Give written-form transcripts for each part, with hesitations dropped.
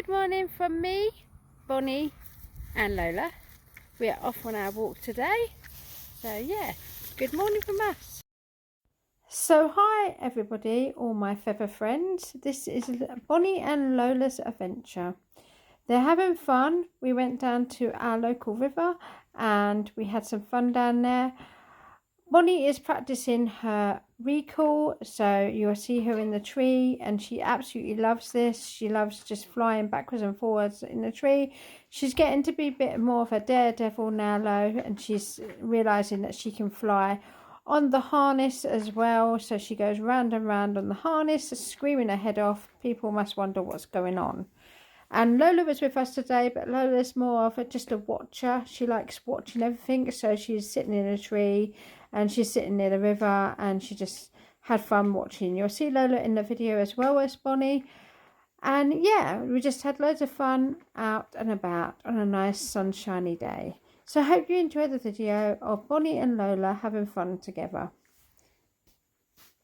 Good morning from me, Bonnie and Lola. We are off on our walk today. So yeah, good morning from us. So hi everybody, all my feather friends. This is Bonnie and Lola's adventure. They're having fun. We went down to our local river and we had some fun down there. Bonnie is practicing her recall, so you'll see her in the tree and she absolutely loves this. She loves just flying backwards and forwards in the tree. She's getting to be a bit more of a daredevil now, Lo, and she's realising that she can fly on the harness as well. So she goes round and round on the harness, screaming her head off. People must wonder what's going on. And Lola was with us today, but Lola's more of just a watcher. She likes watching everything, so she's sitting in a tree and she's sitting near the river and she just had fun watching. You'll see Lola in the video as well as Bonnie. And yeah, we just had loads of fun out and about on a nice sunshiny day. So I hope you enjoyed the video of Bonnie and Lola having fun together.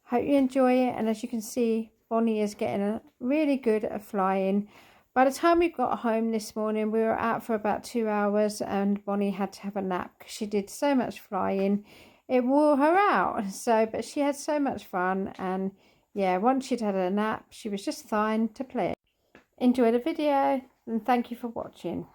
Hope you enjoy it, and as you can see, Bonnie is getting really good at flying. By the time we got home this morning, we were out for about 2 hours and Bonnie had to have a nap because she did so much flying. It wore her out. But she had so much fun, and yeah, once she'd had a nap, she was just fine to play. Enjoy the video and thank you for watching.